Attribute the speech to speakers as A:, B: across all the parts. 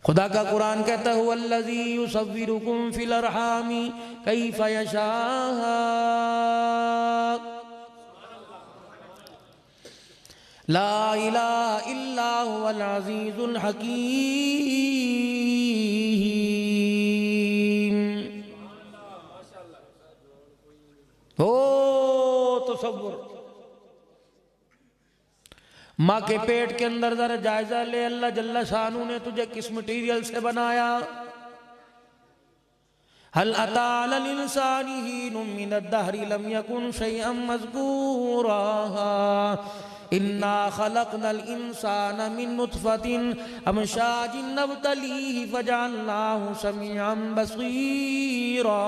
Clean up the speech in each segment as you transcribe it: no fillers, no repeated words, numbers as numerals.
A: खुदा का कुरान कहता है वल्लज़ी युसव्विरुकुम फिल अरहामी कैफ़ यशा। ला इलाहा इल्ला हुवल अज़ीज़ुल हकीम। हो तसव्वुर, माँ के पेट के अंदर जरा जायजा ले, अल्लाह जल्ला शानू ने तुझे किस मटीरियल से बनाया। हल अता अलल इंसानी हीनुम मिनद दहरी लम यकुन शैअम मज़कूरा। इन्ना खलक़नल इंसाना मिन नुत्फ़तिन अमशाजिन नब्तलीहि फजअलनाहु समीअन बसीरा।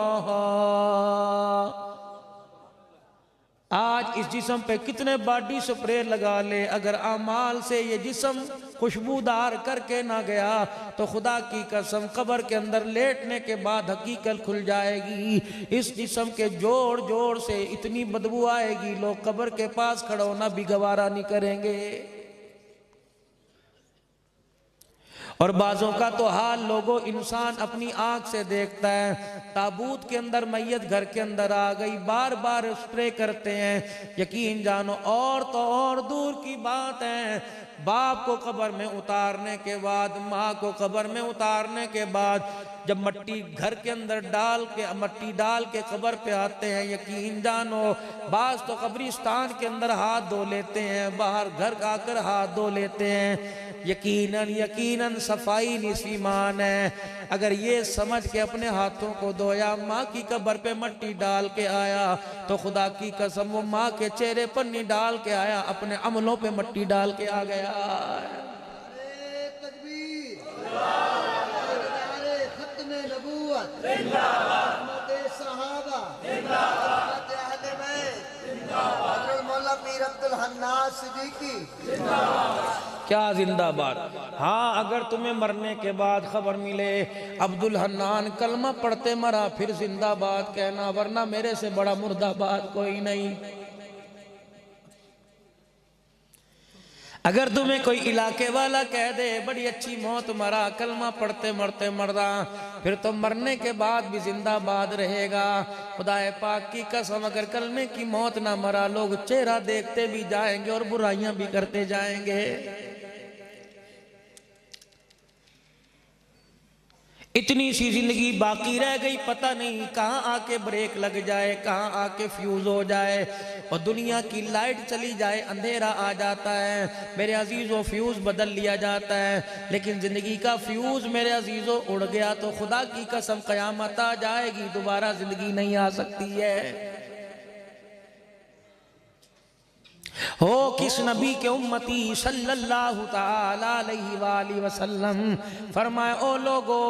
A: आज इस जिस्म पे कितने बॉडी स्प्रे लगा ले, अगर आमाल से ये जिस्म खुशबूदार करके ना गया तो खुदा की कसम कब्र के अंदर लेटने के बाद हकीकत खुल जाएगी। इस जिस्म के जोड़ जोड़ से इतनी बदबू आएगी, लोग कब्र के पास खड़ा होना भी गवारा नहीं करेंगे। और बाजों का तो हाल लोगों इंसान अपनी आंख से देखता है, ताबूत के अंदर मैयत घर के अंदर आ गई, बार बार स्प्रे करते हैं। यकीन जानो और तो और दूर की बात है, बाप को कब्र में उतारने के बाद, माँ को कब्र में उतारने के बाद जब मट्टी घर के अंदर मट्टी डाल के कब्र पे आते हैं, यकीन जानो बाज तो कब्रिस्तान के अंदर हाथ धो लेते हैं, बाहर घर आकर हाथ धो लेते हैं। यकीनन यकीनन सफाई निस्ईमान है। अगर ये समझ के अपने हाथों को धोया, माँ की कब्र पे मट्टी डाल के आया, तो खुदा की कसम वो माँ के चेहरे पर नहीं डाल के आया, अपने अमलों पे मट्टी डाल के आ गया। क्या जिंदाबाद। हाँ, अगर तुम्हें मरने के बाद खबर मिले अब्दुल हन्नान कलमा पढ़ते मरा, फिर जिंदाबाद कहना, वरना मेरे से बड़ा मुर्दाबाद कोई नहीं। अगर तुम्हें कोई इलाके वाला कह दे बड़ी अच्छी मौत मरा, कलमा पढ़ते मरते मरदा, फिर तो मरने के बाद भी जिंदाबाद रहेगा। खुदाए पाक की कसम, अगर कलमे की मौत ना मरा, लोग चेहरा देखते भी जाएंगे और बुराइयां भी करते जाएंगे। इतनी सी जिंदगी बाकी रह गई, पता नहीं कहाँ आके ब्रेक लग जाए, कहाँ आके फ्यूज हो जाए और दुनिया की लाइट चली जाए, अंधेरा आ जाता है। मेरे अजीजों फ्यूज बदल लिया जाता है, लेकिन जिंदगी का फ्यूज मेरे अजीजों उड़ गया तो खुदा की कसम कयामत आ जाएगी, दोबारा जिंदगी नहीं आ सकती है। हो किस नबी के उम्मती सल्लल्लाहु ताला अलैहि वसल्लम। फरमाए ओ लोगो,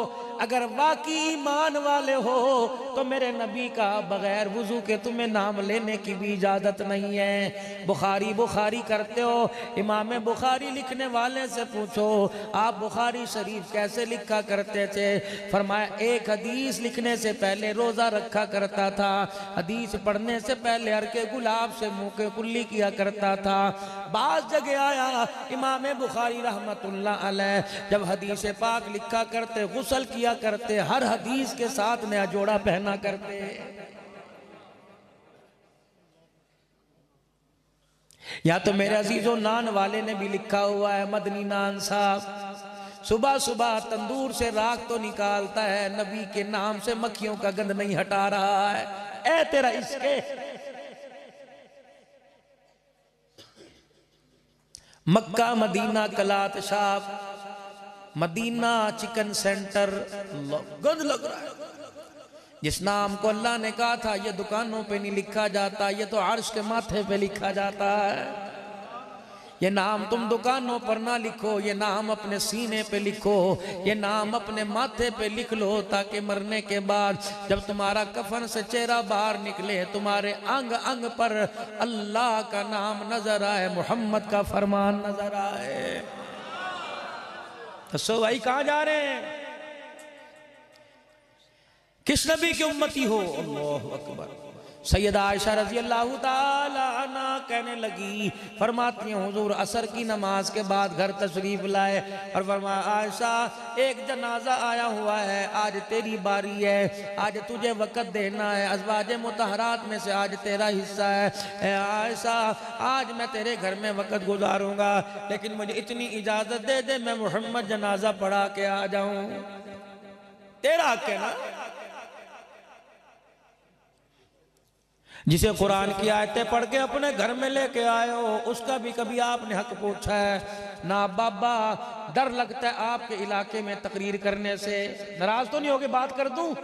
A: अगर वाकई ईमान वाले हो तो मेरे नबी का बगैर वुजू के तुम्हें नाम लेने की भी इजाजत नहीं है। बुखारी करते हो, इमाम बुखारी लिखने वाले से पूछो आप बुखारी शरीफ कैसे लिखा करते थे। फरमाया एक हदीस लिखने से पहले रोजा रखा करता था, हदीस पढ़ने से पहले हरके गुलाब से मुंह के कुल्ली किया करता था। बाज जगह आया इमाम बुखारी रहमतुल्लाह अलैह जब हदीस पाक लिखा करते, गुस्ल किया करते, हर हदीस के साथ नया जोड़ा पहना करते। या तो मेरे अजीजों नान वाले ने भी लिखा हुआ है, मदनी नान साहब सुबह सुबह तंदूर से राख तो निकालता है, नबी के नाम से मक्खियों का गंध नहीं हटा रहा है। ए तेरा इसके मक्का मदीना कलात शाप, मदीना चिकन सेंटर, गंद लग रहा है। जिस नाम को अल्लाह ने कहा था ये दुकानों पे नहीं लिखा जाता, ये तो अर्श के माथे पे लिखा जाता है। ये नाम तुम दुकानों पर ना लिखो, ये नाम अपने सीने पे लिखो, ये नाम अपने माथे पे लिख लो, ताकि मरने के बाद जब तुम्हारा कफन से चेहरा बाहर निकले, तुम्हारे अंग अंग पर अल्लाह का नाम नजर आए, मोहम्मद का फरमान नजर आए। तो भाई कहां जा रहे हैं? किस नबी की उम्मती हो? अल्लाह अकबर। सैयदा आयशा रजी अल्लाह ताला अन्हा कहने लगी, फरमाती हैं हुजूर असर की नमाज के बाद घर तशरीफ लाए और फरमाया आयशा एक जनाजा आया हुआ है, आज तेरी बारी है, आज तुझे वक़्त देना है, अज़वाज मुतहरात में से आज तेरा हिस्सा है। ए आयशा आज मैं तेरे घर में वक़्त गुजारूंगा, लेकिन मुझे इतनी इजाज़त दे दे मैं मोहम्मद जनाजा पढ़ा के आ जाऊं। तेरा हक है ना, जिसे कुरान की आयतें पढ़ के अपने घर में लेके आए हो उसका भी कभी आपने हक पूछा है ना? बाबा डर लगता है आपके इलाके में तकरीर करने से, नाराज तो नहीं होगे बात कर दूं?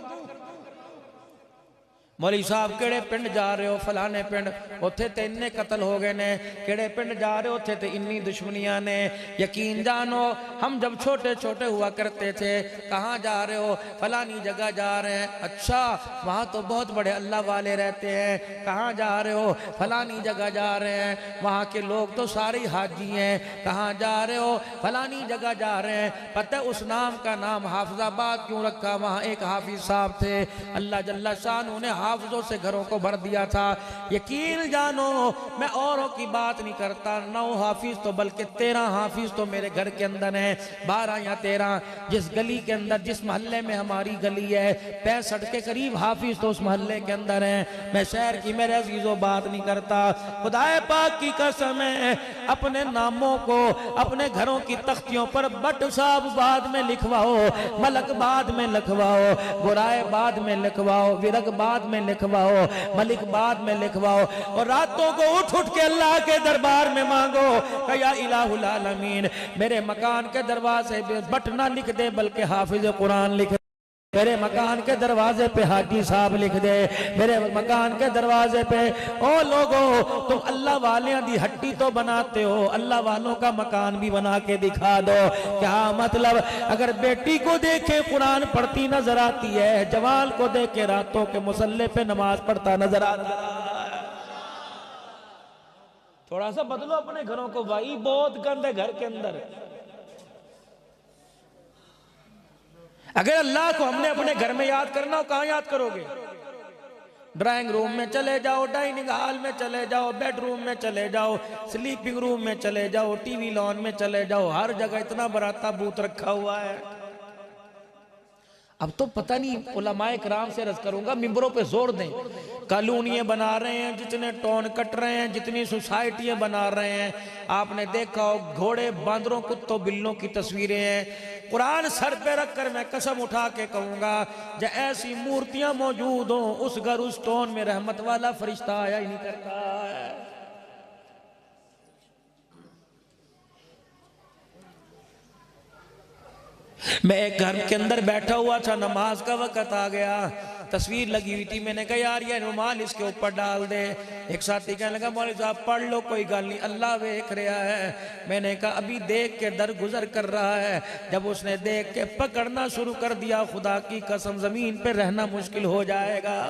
A: मौलवी साहब केड़े पिंड जा रहे हो? फलाने पिंड, उत्थे ते इन्ने कतल हो गए ने। केड़े पिंड जा रहे हो? उत्थे ते इन्नी दुश्मनियां ने। यकीन जानो हम जब छोटे छोटे हुआ करते थे, कहाँ जा रहे हो? फलानी जगह जा रहे हैं। अच्छा वहाँ तो बहुत बड़े अल्लाह वाले रहते हैं। कहाँ जा रहे हो? फलानी जगह जा रहे हैं, वहाँ के लोग तो सारे हाजी हैं। कहाँ जा रहे हो? फलानी जगह जा रहे हैं। पता है उस नाम का नाम हाफिजाबाद क्यों रखा? वहाँ एक हाफिज साहब थे, अल्लाह जल्ला शान उन्हें हाफिजों से घरों को भर दिया था। यकीन जानो मैं औरों की बात नहीं करता, 9 हाफिज तो बल्कि 13 हाफिज तो मेरे घर के अंदर हैं, 12 या 13। जिस गली के अंदर, जिस मोहल्ले में हमारी गली है, 65 के करीब हाफिज तो उस मोहल्ले के अंदर हैं। मैं शहर की मेरे अजीजों बात नहीं करता, खुदाए पाक की कसम है, अपने नामों को अपने घरों की तख्तियों पर बट साहब बाद में लिखवाओ, मलक बाद में लिखवाओ, बुराए बाद में लिखवाओ, विरक बाद में लिखवाओ, मलिक बाद में लिखवाओ, और रातों को उठ उठ के अल्लाह के दरबार में मांगो या इलाहुल आलमीन मेरे मकान के दरवाजे पे बट ना लिख दे बल्कि हाफिज कुरान लिख, मेरे मकान के दरवाजे पे हाजी साहब लिख दे, मेरे मकान के दरवाजे पे। ओ लोगो तुम अल्लाह वाले दी हट्टी तो बनाते हो, अल्लाह वालों का मकान भी बना के दिखा दो। क्या मतलब? अगर बेटी को देखे कुरान पढ़ती नजर आती है, जवान को देखे रातों के मुसल्ले पे नमाज पढ़ता नजर आता है। थोड़ा सा बदलो अपने घरों को भाई, बहुत गंद है घर के अंदर। अगर अल्लाह को हमने अपने घर में याद करना हो, कहां याद करोगे? ड्राइंग रूम में चले जाओ, डाइनिंग हॉल में चले जाओ, बेडरूम में चले जाओ, स्लीपिंग रूम में चले जाओ, टीवी लॉन में चले जाओ, हर जगह इतना बड़ा ताबूत रखा हुआ है। अब तो पता नहीं, उलमाए किराम से अर्ज करूंगा, मिंबरों पे जोर दें, कॉलोनियां बना रहे हैं, जितने टॉन कट रहे हैं, जितनी सोसाइटियां बना रहे हैं, आपने देखा हो घोड़े, बांदरों, कुत्तों, बिल्लों की तस्वीरें हैं। कुरान सर पे रख कर मैं कसम उठा के कहूंगा, जब ऐसी मूर्तियां मौजूद हो उस घर, उस टॉन में रहमत वाला फरिश्ता आया ही नहीं करता है। मैं एक घर के अंदर बैठा हुआ था, नमाज का वक़्त आ गया, तस्वीर लगी हुई थी, मैंने कहा यार ये रुमाल इसके ऊपर डाल दे। एक साथी कहने लगा मौलवी साहब पढ़ लो, कोई गल नहीं, अल्लाह देख रहा है। मैंने कहा अभी देख के दर गुजर कर रहा है। जब उसने देख के पकड़ना शुरू कर दिया, खुदा की कसम जमीन पे रहना मुश्किल हो जाएगा।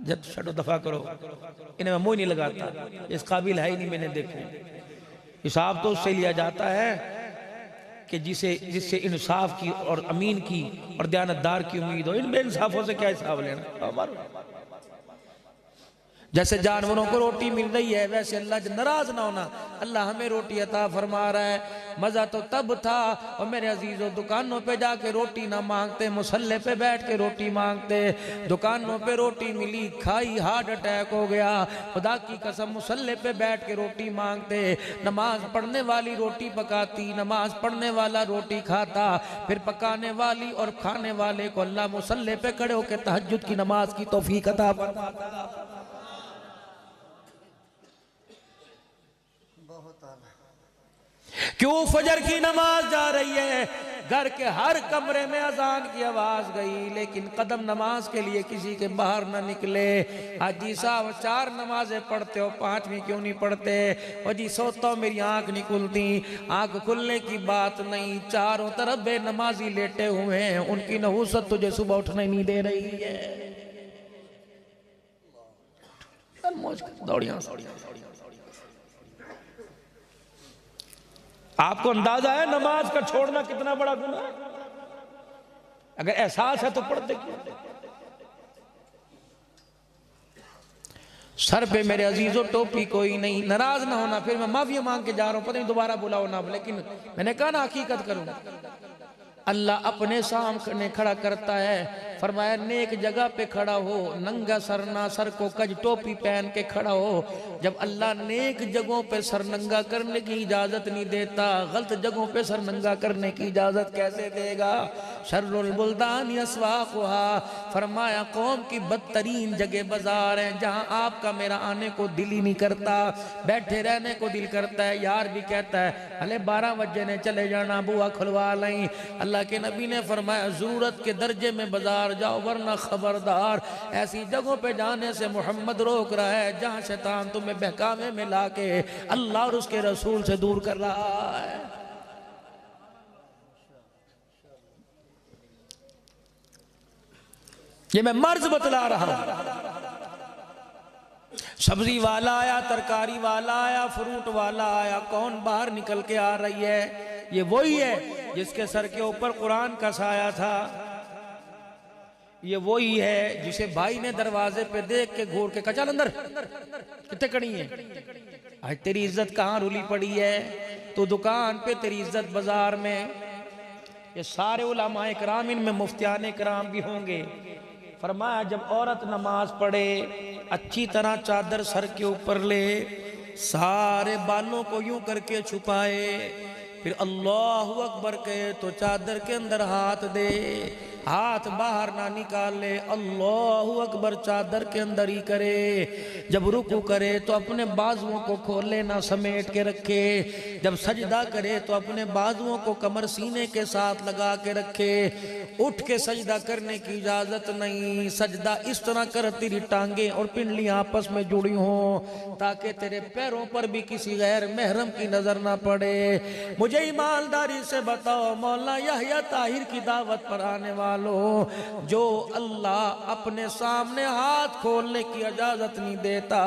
A: जब छठो दफा करो, इन्हें मैं मुंह नहीं लगाता, इस काबिल है ही नहीं, मैंने देखो हिसाब तो उससे लिया जाता है कि जिससे इंसाफ की और अमीन की और दयानतदार की उम्मीद हो। इन बेइंसाफों से क्या हिसाब लेना? जैसे जानवरों को रोटी मिल रही है, वैसे अल्लाह नाराज ना होना, अल्लाह हमें रोटी अता फरमा रहा है। मजा तो तब था और मेरे अजीजों, दुकानों पे जाके रोटी ना मांगते, मुसल्ले पे बैठ के रोटी मांगते। दुकानों पे रोटी मिली, खाई, हार्ट अटैक हो गया। खुदा की कसम मुसल्ले पे बैठ के रोटी मांगते, नमाज पढ़ने वाली रोटी पकाती, नमाज पढ़ने वाला रोटी खाता, फिर पकाने वाली और खाने वाले को अल्लाह मुसल्ले पे खड़े होकर तहज्जुद की नमाज की तौफीक अता फरमाता। क्यों फजर की नमाज जा रही है, घर के हर कमरे में अजान की आवाज गई, लेकिन कदम नमाज के लिए किसी के बाहर न निकले। हाजी साहब 4 नमाजें पढ़ते हो, 5वीं क्यों नहीं पढ़ते? और जी सोता हूं मेरी आंख नहीं खुलती। आंख खुलने की बात नहीं, चारों तरफ बेनमाजी लेटे हुए हैं, उनकी नहूसत तुझे सुबह उठने नहीं दे रही है। दौड़िया आपको अंदाजा है नमाज का छोड़ना कितना बड़ा गुनाह है? अगर एहसास है तो पढ़ते क्यों? सर पे मेरे अजीजों टोपी कोई नहीं, नाराज ना होना, फिर मैं माफी मांग के जा रहा हूँ, पता नहीं दोबारा बुलाओ ना, लेकिन मैंने कहा ना हकीकत करूँ। अल्लाह अपने सामने खड़ा करता है, फरमाया नेक जगह पे खड़ा हो, नंगा सर ना, सर को कज टोपी पहन के खड़ा हो। जब अल्लाह नेक जगहों पे सर नंगा करने की इजाजत नहीं देता, गलत जगहों पे सर नंगा करने की इजाजत कैसे देगा? शर्रुल बुल्दान अस्वाक़ुहा, फरमाया कौम की बदतरीन जगह बाजार है जहाँ आपका मेरा आने को दिल ही नहीं करता, बैठे रहने को दिल करता है। यार भी कहता है अले 12 बजे ने चले जाना, बुआ खुलवा लें। अल्लाह के नबी ने फरमाया जरूरत के दर्जे में बाजार जाओ, वरना खबरदार ऐसी जगहों पे जाने से मोहम्मद रोक रहा है जहाँ शैतान तुम्हें बहकावे में लाके अल्लाह और उसके रसूल से दूर कर रहा है। ये मैं मर्ज बतला रहा हूं। सब्जी वाला आया, तरकारी वाला आया, फ्रूट वाला आया, कौन बाहर निकल के आ रही है? ये वही है जिसके सर के ऊपर कुरान का साया था। ये वही है जिसे भाई ने दरवाजे पे देख के घूर के कहा चल अंदर, कितने कड़ी है, आज तेरी इज्जत कहाँ रुली पड़ी है? तो दुकान पे, तेरी इज्जत बाजार में। ये सारे उलमाए कराम, इनमें मुफ्तियान कराम भी होंगे। फरमाया जब औरत नमाज पढ़े, अच्छी तरह चादर सर के ऊपर ले, सारे बालों को यूं करके छुपाए, फिर अल्लाहु अकबर कहे तो चादर के अंदर हाथ दे, हाथ बाहर ना निकाले, अल्लाहु अकबर चादर के अंदर ही करे। जब रुकू करे तो अपने बाजुओं को खोले ना, समेट के रखे। जब सजदा करे तो अपने बाजुओं को कमर सीने के साथ लगा के रखे। उठ के सजदा करने की इजाजत नहीं। सजदा इस तरह कर तेरी टांगे और पिंडलियां आपस में जुड़ी हों, ताकि तेरे पैरों पर भी किसी गैर महरम की नजर ना पड़े। मुझे ईमानदारी से बताओ, मौला यहया ताहिर की दावत पर आने वालों, जो अल्लाह अपने सामने हाथ खोलने की इजाजत नहीं देता,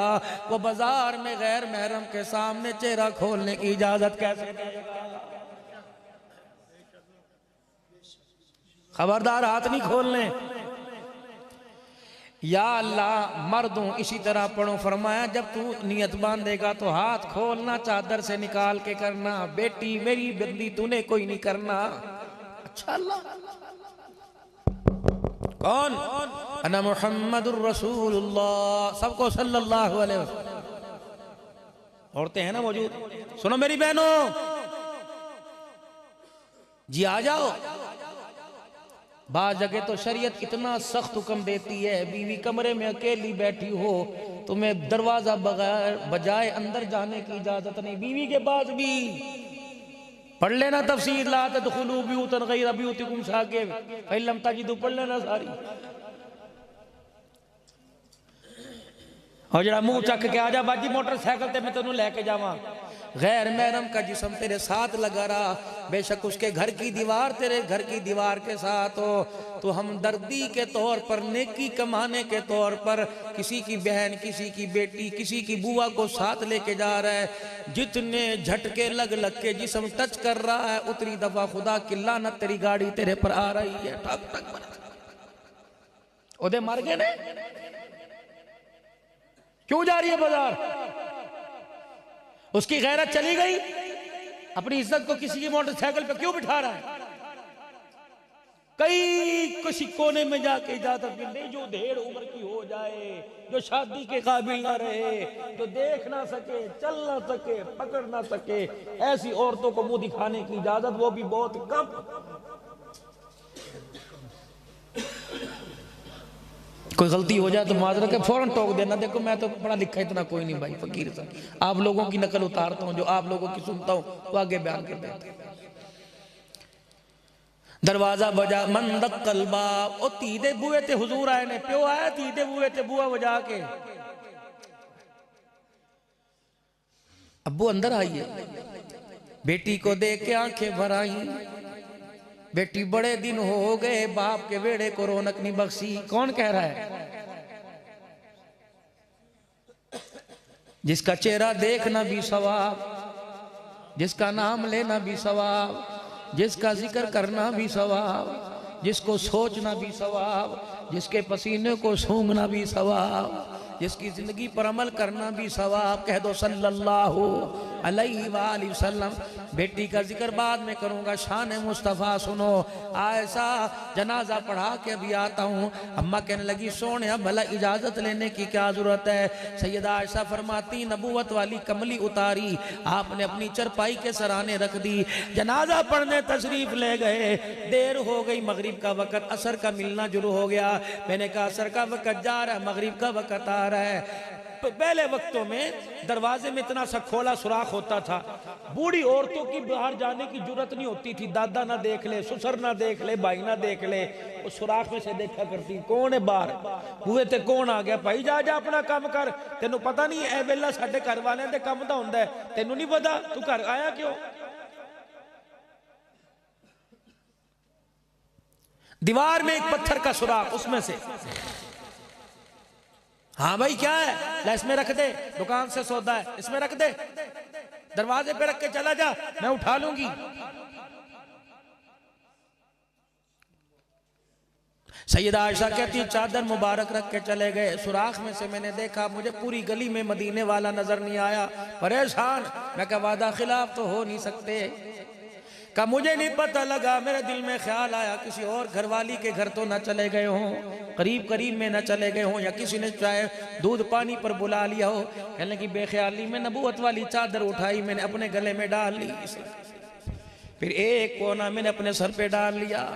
A: वो बाजार में गैर महरम के सामने चेहरा खोलने की इजाजत कैसे देगा? खबरदार हाथ नहीं खोलने। या अल्लाह मर्दों इसी तरह पढ़ो। फरमाया जब तू नियत बांधेगा तो हाथ खोलना, चादर से निकाल के करना। बेटी मेरी बंदी तूने कोई नहीं करना। अच्छा अल्लाह कौन? अना मुहम्मदुर रसूलुल्लाह, सबको सल्लल्लाहु अलैहि वसल्लम। औरतें हैं ना मौजूद? सुनो मेरी बहनों जी, आ जाओ। बाज़ जगह तो शरीयत इतना सख्त हुक्म देती है, बीवी कमरे में अकेली बैठी हो, तुम्हें दरवाजा बगैर बजाए अंदर जाने की इजाजत नहीं। बीवी के पास भी पढ़ लेना तफसीर, ला तदखुलू ब्यूतन गैर ब्यूतिकुम साकिब फइल्लम तजिदू, पढ़ लेना सारी। और जरा मुंह चक के आ जा बाजी मोटरसाइकिल ते मैं तेनू लेके जावा। गैर महरम का जिस्म तेरे साथ लगा रहा, बेशक उसके घर की दीवार तेरे घर की दीवार के साथ हो, तो हमदर्दी के तौर पर, नेकी कमाने के तौर पर किसी की बहन, किसी की बेटी, किसी की बुआ को साथ लेके जा रहा है। जितने झटके लग लग के जिस्म टच कर रहा है, उतनी दफा खुदा की लानत तेरी गाड़ी तेरे पर आ रही है। ठक ठक ओदे मर गए ने, क्यों जा रही है बाजार? उसकी गैरत चली गई। अपनी इज्जत को किसी की मोटरसाइकिल पे क्यों बिठा रहा है? कई किसी कोने में जाके इजाजत मिल रही, जो ढेर उम्र की हो जाए, जो शादी के काबिल ना रहे, जो देख ना सके, चल ना सके, पकड़ ना सके, ऐसी औरतों को मुंह दिखाने की इजाजत, वो भी बहुत कम। कोई गलती हो जाए तो माजरत के फौरन टोक देना। देखो मैं तो पढ़ा लिखा इतना कोई नहीं भाई, फकीर सा, आप लोगों की नकल उतारता हूं, जो आप लोगों की सुनता हूं तो आगे बयान कर देता। दरवाजा बजा, मन दक्कल बाब, ओ तीदे बुए ते हुजूर आए ने, प्यो आया तीदे बुए ते बुआ बजा के। अब्बू अंदर आइए। बेटी को देख के आंखें भर आई। बेटी बड़े दिन हो गए बाप के बेड़े को रौनक नहीं बख्शी। कौन कह रहा है? जिसका चेहरा देखना भी सवाब, जिसका नाम लेना भी सवाब, जिसका जिक्र करना भी सवाब, जिसको सोचना भी सवाब, जिसके पसीने को सूंघना भी सवाब। जिसकी जिंदगी पर अमल करना भी सवाब। कह दो सल्लल्लाहु अलैहि वसल्लम। बेटी का जिक्र बाद में करूंगा, शान मुस्तफ़ा सुनो। आयशा जनाजा पढ़ा के अभी आता हूँ। अम्मा कहने लगी सोने अब भला इजाजत लेने की क्या जरूरत है। सैयदा आयशा फरमाती नबूवत वाली कमली उतारी, आपने अपनी चरपाई के सराहने रख दी, जनाजा पढ़ने तशरीफ ले गए। देर हो गई, मगरिब का वक़्त, असर का मिलना शुरू हो गया। मैंने कहा असर का वक़्त जा रहा है, मगरिब का वक़्त आ रहा है। पहले वक्तों में दरवाजे में इतना सा खोला सुराख होता था, बूढ़ी औरतों की बाहर जाने की जरूरत नहीं होती थी। दादा ना देख ले, ससुर ना देख ले, भाई ना देख ले, उस सुराख में से देखा करती कौन है बाहर, हुए थे कौन आ गया। भाई जा जा अपना काम कर, तेनू पता नहीं है वेला साडे घर वाले दे काम दा हुंदा है, तेनू नहीं पता तू घर आया क्यों। दीवार में एक पत्थर का सुराख, उसमें से हाँ भाई क्या है, ला इसमें रख दे, दुकान से सौदा है इसमें रख दे, दरवाजे पे रख के चला जा, मैं उठा लूंगी। सैयदा आयशा कहती चादर मुबारक रख के चले गए। सुराख में से मैंने देखा, मुझे पूरी गली में मदीने वाला नजर नहीं आया, परेशान। मैं कहा वादा खिलाफ तो हो नहीं सकते। का मुझे नहीं पता लगा, मेरे दिल में ख्याल आया किसी और घरवाली के घर तो न चले गए हों, करीब करीब में न चले गए हों, या किसी ने चाहे दूध पानी पर बुला लिया हो। कहने की बेख्याली में नबूवत वाली चादर उठाई, मैंने अपने गले में डाल ली, फिर एक कोना मैंने अपने सर पे डाल लिया।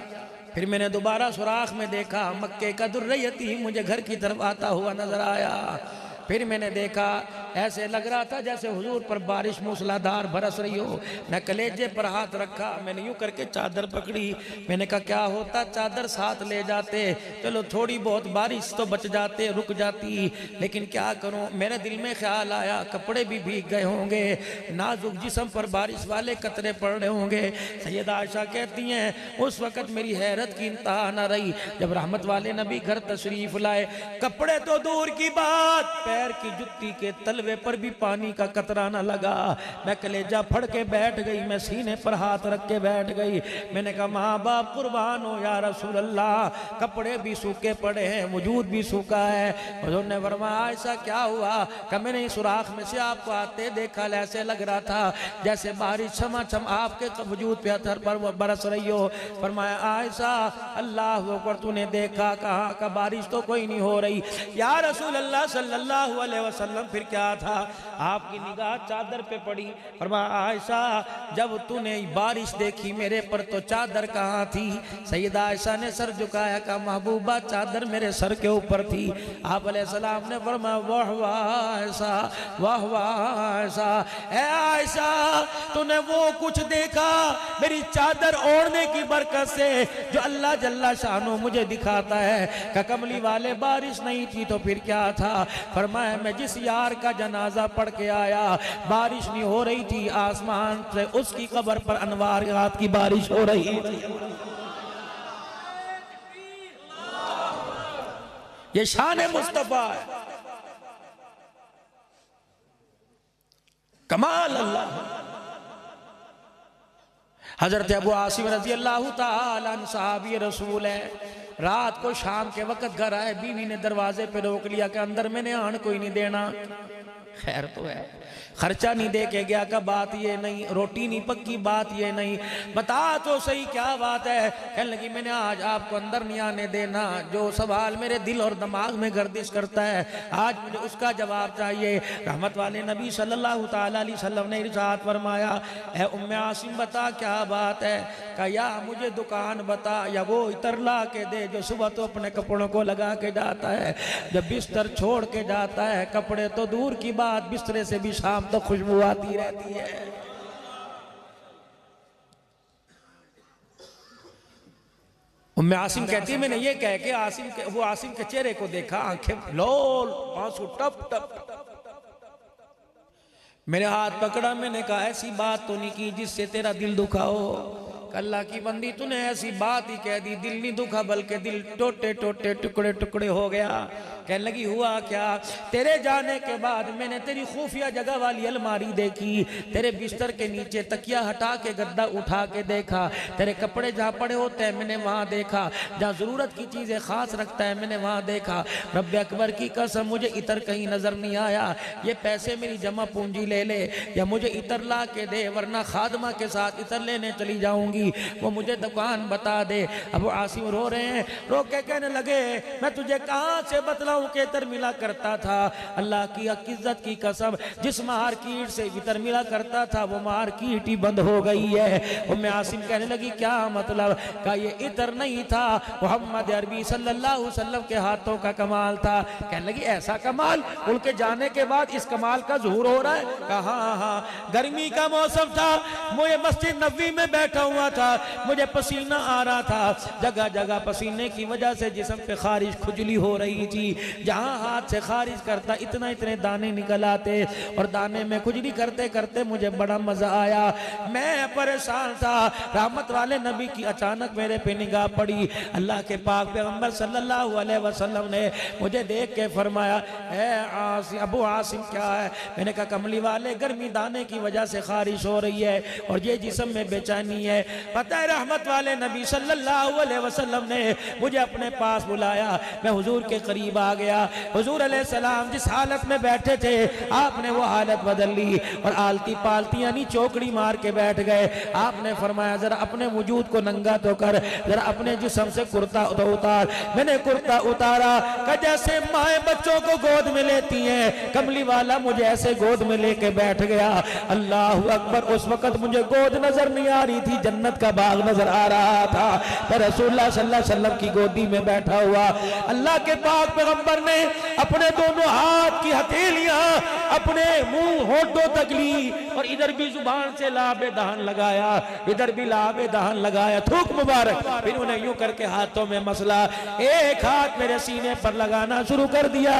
A: फिर मैंने दोबारा सुराख में देखा, मक्के का दुर्रयती मुझे घर की तरफ आता हुआ नजर आया। फिर मैंने देखा ऐसे लग रहा था जैसे हुजूर पर बारिश मूसलाधार बरस रही हो। मैं कलेजे पर हाथ रखा, मैंने यूं करके चादर पकड़ी। मैंने कहा क्या होता चादर साथ ले जाते, चलो थोड़ी बहुत बारिश तो बच जाते, रुक जाती, लेकिन क्या करूं। मेरे दिल में ख्याल आया कपड़े भी भीग गए होंगे, नाजुक जिस्म पर बारिश वाले कतरे पड़ रहे होंगे। सैयदा आयशा कहती हैं उस वक़्त मेरी हैरत की इंतहा न रही जब रहमत वाले नबी घर तशरीफ लाए। कपड़े तो दूर की बात, पैर की जुत्ती के तलवे पर भी पानी का कतरा न लगा। मैं कलेजा फड़ के बैठ गई, मैं सीने पर हाथ रख के बैठ गई। मैंने कहा माँ बाप कुर्बान हो या रसूल अल्लाह, कपड़े भी सूखे पड़े हैं, वजूद भी सूखा है। हुजूर ने फरमाया ऐसा क्या हुआ। कि मैंने इस सुराख में से आपको आते देखा, ऐसे लग रहा था जैसे बारिश छमाछम आपके वजूद पे अथर पर बरस रही हो। फरमाया आयशा अल्लाह अकबर, तूने देखा कहाँ का, बारिश तो कोई नहीं हो रही। या रसूल अल्लाह सल्लल्लाहु अलैहि वसल्लम फिर क्या था। आपकी निगाह चादर पे पड़ी। फरमाया आयशा जब तूने बारिश देखी मेरे पर तो चादर कहाँ थी। सैयदा आयशा ने सर झुकाया, कहा महबूबा चादर मेरे सर के ऊपर थी। आप अलैहिस्सलाम ने फरमाया वाह वाह आयशा, वाह वाह आयशा, ऐ आयशा तूने वो कुछ देखा मेरी चादर ओढ़ने की बरकत से जो अल्लाह जल्ला शानो मुझे दिखाता है। का कमली वाले बारिश नहीं थी तो फिर क्या था। फरमाया मैं जिस यार का जनाजा पढ़ के आया बारिश नहीं हो रही थी, आसमान से उसकी कब्र पर अनवारियात की बारिश हो रही थी। ये शान मुस्तफा है, कमाल अल्लाह। हजरत अबू आसिम रजी अल्लाह ताला अन्हु सहाबी रसूल है। रात को शाम के वक्त घर आए, बीवी ने दरवाजे पे रोक लिया कि अंदर मैंने आन कोई नहीं देना। खैर तो है, खर्चा नहीं दे के गया का बात ये नहीं, रोटी नहीं पक्की बात ये नहीं, बता तो सही क्या बात है। कहने लगी मैंने आज आपको अंदर नहीं आने देना, जो सवाल मेरे दिल और दिमाग में गर्दिश करता है आज मुझे उसका जवाब चाहिए। रहमत वाले नबी सल्लल्लाहु ताला अलैहि वसल्लम ने इरशाद फरमाया ऐ उम्मे आसिम बता क्या बात है। कहा या मुझे दुकान बता या वो इतर ला के दे जो सुबह तो अपने कपड़ों को लगा के जाता है, जब बिस्तर छोड़ के जाता है कपड़े तो दूर की बात बिस्तरे से भी शाम तो खुशबू आती रहती है। उम्मे आसिम कहती है मैंने ये कह के वो आसिम के चेहरे को देखा, आंखें लोल, आंसू टप टप। मैंने हाथ पकड़ा, मैंने कहा ऐसी बात तो नहीं की जिससे तेरा दिल दुखा हो। अल्लाह की बंदी तूने ऐसी बात ही कह दी, दिल नहीं दुखा बल्कि दिल टोटे टोटे टुकड़े टुकड़े हो गया। कहने लगी हुआ क्या? तेरे जाने के बाद मैंने तेरी खुफिया जगह वाली अलमारी देखी, तेरे बिस्तर के नीचे तकिया हटा के गद्दा उठा के देखा, तेरे कपड़े जहाँ पड़े होते हैं मैंने वहाँ देखा, जहाँ जरूरत की चीजें खास रखता है मैंने वहाँ देखा। रब्बे अकबर की कसम मुझे इतर कहीं नजर नहीं आया। ये पैसे मेरी जमा पूंजी ले ले या मुझे इतर ला के दे, वरना खादमा के साथ इतर लेने चली जाऊंगी, वो मुझे दुकान बता दे। अब आसिम रो रहे हैं, रो के कहने लगे मैं तुझे कहाँ से बतलाऊं के इतर मिला करता था। अल्लाह की इज्जत की कसम, जिस मार्केट से इतर मिला करता था वो मार्केट ही बंद हो गई है। उम्मे आसिम कहने लगी क्या मतलब? का ये इतर नहीं था, मोहम्मद अरबी सल्लल्लाहु अलैहि वसल्लम के हाथों का कमाल था। कहने लगी ऐसा कमाल? उनके जाने के बाद इस कमाल का ज़ुहूर हो रहा है? कहा हाँ, गर्मी का मौसम था, मुझे मस्जिद नबवी में बैठा हुआ था, मुझे पसीना आ रहा था, जगह जगह पसीने की वजह से जिस्म पे खारिज खुजली हो रही थी, जहां हाथ से खारिज करता इतना इतने दाने निकल आते, और दाने में खुजली करते करते मुझे बड़ा मजा आया, मैं परेशान था। रहमत वाले नबी की अचानक मेरे पे निगाह पड़ी। अल्लाह के पाक पैगंबर सल्लल्लाहु अलैहि वसल्लम ने मुझे देख के फरमाया अबू आसिम क्या है? मैंने कहा कमली वाले गर्मी दाने की वजह से खारिश हो रही है और ये जिस्म में बेचैनी है। पता है रहमत वाले नबी सल्लल्लाहु अलैहि वसल्लम ने मुझे अपने पास बुलाया, मैं हुजूर के करीब आ गया। हुजूर अलैहिस्सलाम जिस हालत में बैठे थे आपने वो हालत बदल ली और आलती पालती यानी चौकड़ी मार के बैठ गए। आपने फरमाया जरा अपने वजूद को नंगा तो कर, जरा अपने जिस्म से कुर्ता तो उतार। मैंने कुर्ता उतारा, जैसे माए बच्चों को गोद में लेती हैं, कमली वाला मुझे ऐसे गोद में लेके बैठ गया। अल्लाह अकबर। उस वक्त मुझे गोद नजर नहीं आ रही थी, जन्नत का बाग नजर आ रहा था। मैं रसूलुल्लाह सल्लल्लाहु अलैहि वसल्लम की गोदी में बैठा हुआ, अल्लाह के पाक पैगंबर ने अपने दोनों हाथ की हथेलियां अपने मुंह होठों तक ली और इधर भी जुबान से लाबे दहन लगाया, इधर भी लाबे दहन लगाया, थूक मुबारक। फिर उन्हें यूं करके हाथों में मसला, एक हाथ मेरे सीने पर लगाना शुरू कर दिया,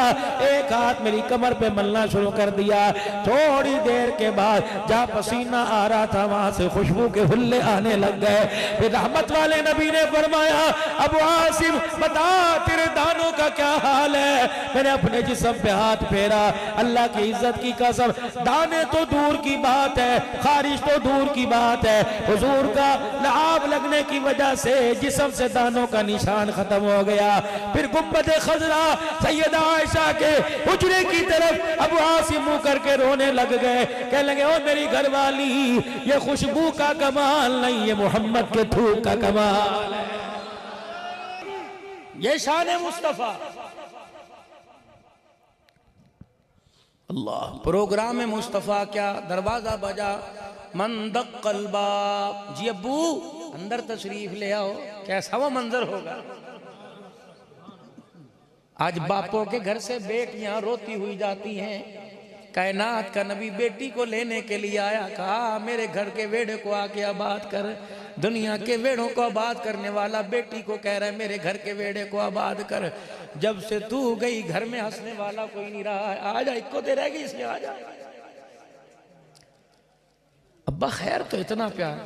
A: एक हाथ मेरी कमर पे मलना शुरू कर दिया। थोड़ी देर के बाद जहां पसीना आ रहा था वहां से खुशबू के हुल्ले आने लग गए। फिर रहमत वाले नबी ने फरमाया अबू आसिम बता तेरे दानों का क्या हाल है? मैंने अपने जिस्म पे हाथ फेरा, अल्लाह की इज्जत की कसम दाने तो दूर की बात है, खारिश तो दूर की बात है, हुजूर का लहाब लगने की वजह से जिस्म से दानों का निशान खत्म हो गया। फिर गुंबद खजरा सैयदा आयशा के हुजरे की तरफ अबू आसिम मुंह करके रोने लग गए, कहने लगे ओ मेरी घरवाली ये खुशबू का कमाल नहीं, ये मोहम्मद के थूक का कमाल है, ये शान मुस्तफा। अल्लाह। प्रोग्राम में मुस्तफा क्या, दरवाजा बजा, मंदक कलबा, जी अब्बू अंदर तशरीफ ले आओ। कैसा वो मंजर होगा? आज बापों के घर से बेटियां रोती हुई जाती हैं। कायनात का नबी बेटी को लेने के लिए आया, कहा मेरे घर के वेड़े को आके आबाद कर। दुनिया के वेड़ों को आबाद करने वाला बेटी को कह रहा है मेरे घर के वेड़े को आबाद कर। जब से तू गई घर में हंसने वाला कोई नहीं रहा है। आ जा, इक्को दे रहेगी इसलिए आ जा। अब्बा खैर तो इतना प्यार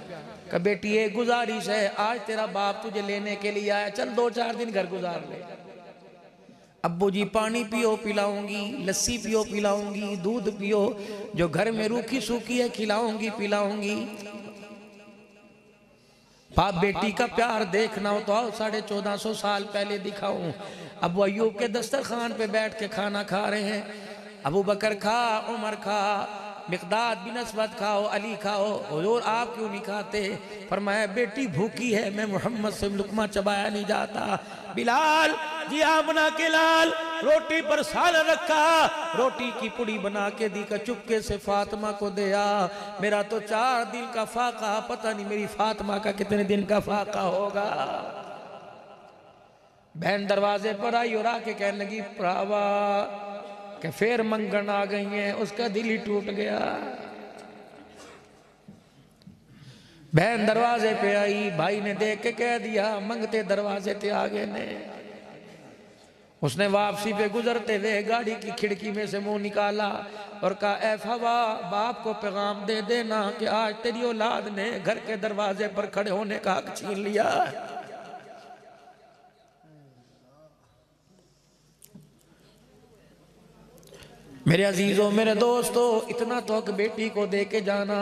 A: का बेटी एक गुजारिश है, आज तेरा बाप तुझे लेने के लिए आया, चल 2-4 दिन घर गुजार ले। अब्बू जी पानी पियो पिलाऊंगी, लस्सी पियो पिलाऊंगी, दूध पियो, जो घर में रूखी सूखी है खिलाऊंगी पिलाऊंगी। बाप बेटी का प्यार देखना हो तो आओ 1450 साल पहले दिखाऊं। अबू अय्यूब के दस्तरखान पे बैठ के खाना खा रहे हैं, अबू बकर खा, उमर खा, मिक़दाद बिन अस्वद खाओ, अली खाओ, हुजूर आप क्यों नहीं खाते? फरमाया बेटी भूखी है, मैं मोहम्मद से लुकमा चबाया नहीं जाता। बिलाल जी आमना के लाल रोटी पर सालन रखा, रोटी की पुड़ी बना के दी का चुपके से फातिमा को दिया। मेरा तो 4 दिन का फाका, पता नहीं मेरी फातिमा का कितने दिन का फाका होगा। बहन दरवाजे पर आई और आके कहने लगी प्रावा कि फिर मंगन आ गई हैं। उसका दिल ही टूट गया। बहन दरवाजे पे आई, भाई ने देख के कह दिया मंगते दरवाजे पे आ गए ने। उसने वापसी पे गुजरते हुए गाड़ी की खिड़की में से मुंह निकाला और कहा, ऐ हवा, बाप को पैगाम दे देना कि आज तेरी औलाद ने घर के दरवाजे पर खड़े होने का हक छीन लिया। मेरे अजीजों, मेरे दोस्तों, इतना तो हक बेटी को दे के जाना।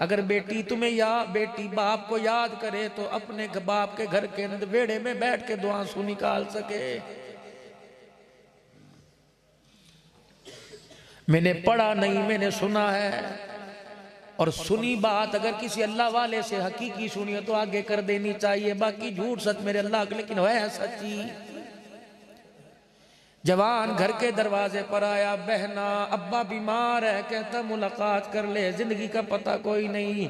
A: अगर बेटी तुम्हें बेटी बाप को याद करे तो अपने बाप के घर के अंदर वेड़े में बैठ के दो आंसू निकाल सके। मैंने पढ़ा नहीं, मैंने सुना है, और सुनी बात अगर किसी अल्लाह वाले से हकीकी सुनी हो तो आगे कर देनी चाहिए। बाकी झूठ सच मेरे अल्लाह के, लेकिन है सच्ची। जवान घर के दरवाजे पर आया, बहना अब्बा बीमार है, कहता मुलाकात कर ले, जिंदगी का पता कोई नहीं।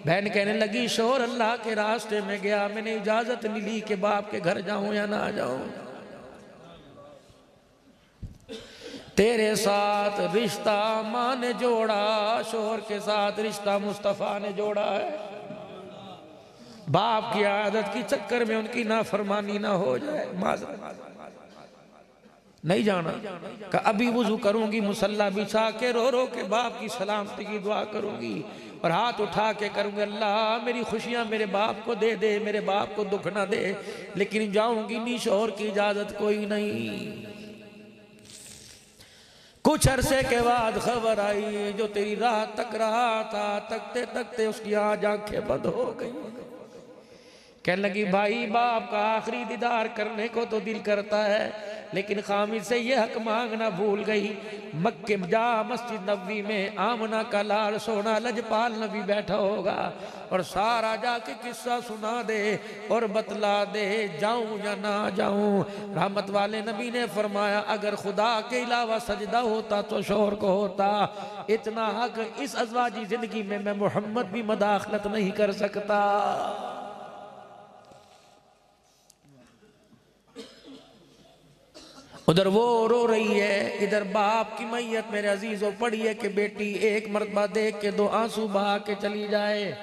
A: बहन कहने लगी, शोहर अल्लाह के रास्ते में गया, मैंने इजाजत नहीं ली कि बाप के घर जाऊं या ना जाऊं। तेरे साथ रिश्ता माँ ने जोड़ा, शोहर के साथ रिश्ता मुस्तफा ने जोड़ा है। बाप की आदत की चक्कर में उनकी नाफरमानी ना हो जाए। नहीं जाना का अभी वुजू करूंगी, मुसल्ला बिछा के रो रो के बाप की सलामती की दुआ करूंगी और हाथ उठा के करूंगी, अल्लाह मेरी खुशियां मेरे बाप को दे दे, मेरे बाप को दुख ना दे, लेकिन जाऊंगी नहीं, शोहर की इजाजत कोई नहीं। कुछ अरसे के बाद खबर आई, जो तेरी राह तक रहा था, तकते तकते उसकी आज आंखें बंद हो गई। कहने लगी, भाई बाप का आखिरी दीदार करने को तो दिल करता है, लेकिन खामिद से ये हक मांगना भूल गई। मक्के जा मस्जिद नबवी में आमना का लाल सोना लजपाल नबी बैठा होगा और सारा जाके किस्सा सुना दे और बतला दे, जाऊं या ना जाऊं। रहमत वाले नबी ने फरमाया, अगर खुदा के अलावा सजदा होता तो शोहर को होता। इतना हक इस अज़वाजी जिंदगी में मैं मोहम्मद भी मदाखलत नहीं कर सकता। उधर वो रो रही है, इधर बाप की मैयत मेरे अजीजों पड़ी है कि बेटी एक मर्तबा देख के दो आंसू बहा के चली जाए।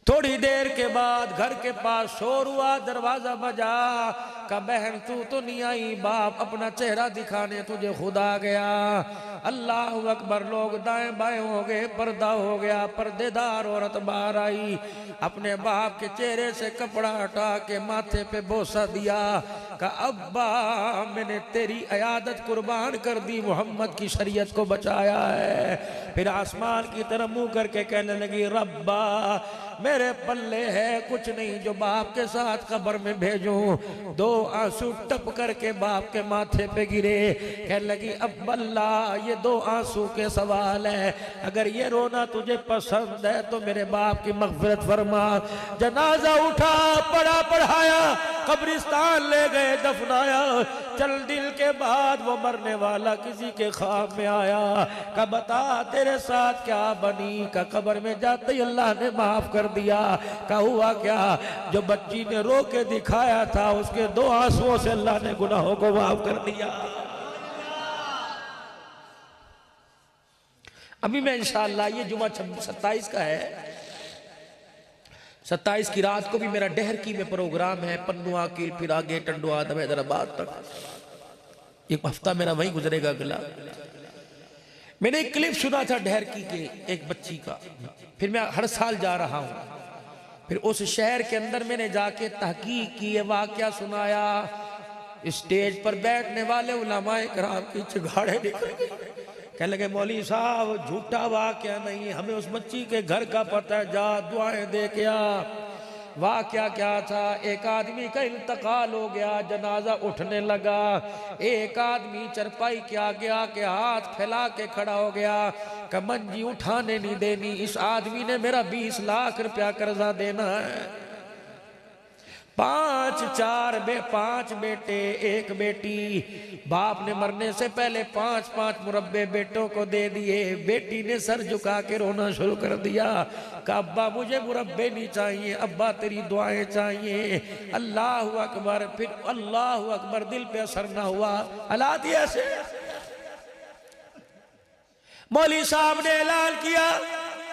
A: थोड़ी देर के बाद घर के पास शोर हुआ, दरवाजा बजा, का बहन तू तो नहीं आई, बाप अपना चेहरा दिखाने तुझे खुद आ गया। अल्लाह अकबर, लोग दाएं बाएं हो गए, पर्दा हो गया, पर्देदार औरत बाहर आई, अपने बाप के चेहरे से कपड़ा हटा के माथे पे बोसा दिया, का अब्बा मैंने तेरी अयादत कुर्बान कर दी, मोहम्मद की शरीयत को बचाया है। फिर आसमान की तरफ मुंह करके कहने लगी, रब्बा मेरे पल्ले है कुछ नहीं जो बाप के साथ कब्र में भेजूं। दो आंसू टप करके बाप के माथे पे गिरे। कहने लगी, अब अल्लाह ये दो आंसू के सवाल है, अगर ये रोना तुझे पसंद है तो मेरे बाप की मग़फ़िरत फरमा। जनाजा उठा, पढ़ा पढ़ाया, कब्रिस्तान ले गए, दफनाया। चल दिल के बाद वो मरने वाला किसी के ख्वाब में आया, का बता तेरे साथ क्या बनी, का कब्र में जाते ही अल्लाह ने माफ कर दिया। का हुआ क्या, जो बच्ची ने रो के दिखाया था उसके दो आंसुओं से अल्लाह ने गुनाहों को माफ कर दिया। अभी मैं इंशाअल्लाह, ये जुमा 27 का है, 27 की रात को भी मेरा डहरकी में प्रोग्राम है, पन्नुआ की, फिर आगे टंडुआ हैदराबाद तक, एक हफ्ता मेरा वहीं गुजरेगा अगला। मैंने एक क्लिप सुना था डहरकी के एक बच्ची का, फिर मैं हर साल जा रहा हूं, फिर उस शहर के अंदर मैंने जाके तहकीक की, वाकया सुनाया। स्टेज पर बैठने वाले उलमाए कराम की चिगाड़े निकल गए। कहने लगे, मौलवी साहब झूठा वाकया नहीं, हमें उस बच्ची के घर का पता है, जा दुआएं दे के आ। वाकया क्या था, एक आदमी का इंतकाल हो गया, जनाजा उठने लगा, एक आदमी चरपाई के आगे आके हाथ फैला के खड़ा हो गया, का मंजी उठाने नहीं देनी, इस आदमी ने मेरा 20 लाख रुपया कर्जा देना है। 5 बेटे 1 बेटी, बाप ने मरने से पहले 5 मुरब्बे बेटों को दे दिए। बेटी ने सर झुका के रोना शुरू कर दिया, कि अब्बा मुझे मुरब्बे नहीं चाहिए, अब्बा तेरी दुआएं चाहिए। अल्लाह अकबर, फिर अल्लाह अकबर, दिल पे असर ना हुआ। हालात ऐसे, मौलवी साहब ने ऐलान किया,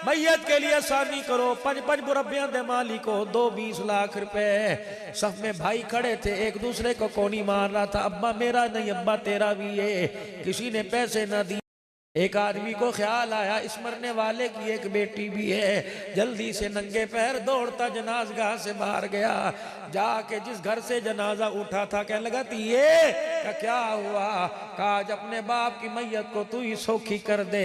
A: मैयत के लिए आसानी करो। 5-5 मुरब्बियां दे माली को 2-20 लाख रुपए। सफ में भाई खड़े थे, एक दूसरे को कोनी मार रहा था, अब्बा मेरा नहीं अब्बा तेरा भी है। किसी ने पैसे न दिए। एक आदमी को ख्याल आया इस मरने वाले की एक बेटी भी है। जल्दी से नंगे पैर दौड़ता जनाजगाह से बाहर गया। जाके जिस घर से जनाजा उठा था कहने लगा ये क्या हुआ? कहा आज अपने बाप की मैयत को तू ही सौखी कर दे।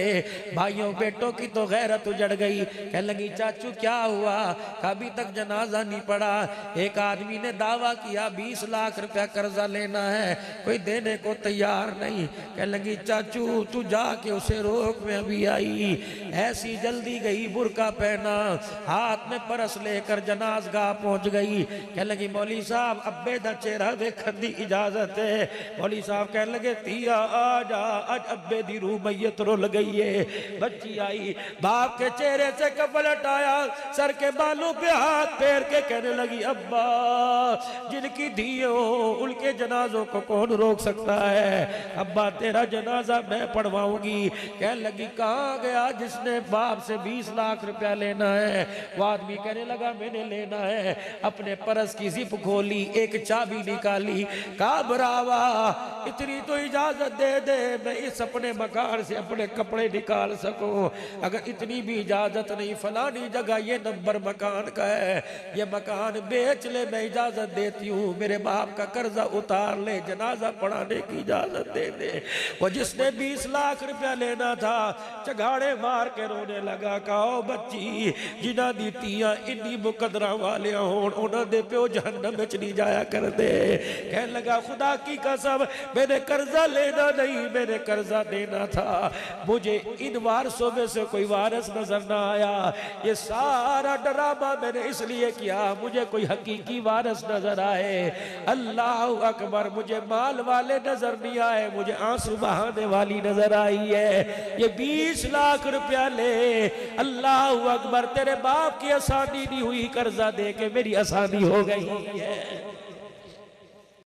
A: भाइयों बेटों की तो गैरत उजड़ गई। कहने लगी चाचू क्या हुआ? कहा अभी तक जनाजा नहीं पड़ा। एक आदमी ने दावा किया 20 लाख रुपया कर्जा लेना है, कोई देने को तैयार नहीं। कहने लगी चाचू तू जाके उसे रोक में अभी आई। ऐसी जल्दी गई, बुरका पहना, हाथ में परस लेकर जनाजगाह पहुंच गई। कहने लगी मौली साहब अब्बे दा चेहरा देखने दी इजाजत है। मौली साहब कहने लगे तिया आ जा, आज अब्बे दी रूह मैयत रुल गई है। बच्ची आई, बाप के चेहरे से कपड़ा हटाया, सर के बालों पे हाथ फेर के कहने लगी अब्बा जिनकी धी हो उनके जनाजों को कौन रोक सकता है? अब्बा तेरा जनाजा मैं पढ़वाऊंगी। कहने लगी कहाँ गया जिसने बाप से 20 लाख रुपया लेना है? वो आदमी कहने लगा मैंने लेना है। अपने परस की जिप खोली, एक चाबी निकाली, कहा बरावा इतनी तो इजाजत दे दे मैं इस अपने मकान से अपने कपड़े निकाल सकूं। अगर इतनी भी इजाजत नहीं, फलानी जगह ये नंबर मकान का है, ये मकान बेच ले, मैं इजाजत देती हूँ। मेरे बाप का कर्जा उतार ले, जनाजा पढ़ाने की इजाजत दे दे। वो जिसने 20 लाख रुपया लेना था चगाड़े मार के रोने लगा। कहो बच्ची जिन्हां दी धीआं इन्नी मुकदरा वाले होण उन्हां दे प्यो जहन्नम विच नहीं जाया कर दे। कहने लगा खुदा की कसम मैंने कर्जा लेना नहीं, मैंने कर्जा देना था। मुझे इन वारसों में से कोई वारिस नजर ना आया। ये सारा ड्रामा मैंने इसलिए किया मुझे कोई हकीकी वारिस नजर आए। अल्लाह अकबर, मुझे माल वाले नजर नहीं आए, मुझे आंसू बहाने वाली नजर आई है। ये 20 लाख रुपया ले, अल्लाह अकबर, तेरे बाप की आसानी नहीं हुई, कर्जा दे के मेरी आसानी हो गई है।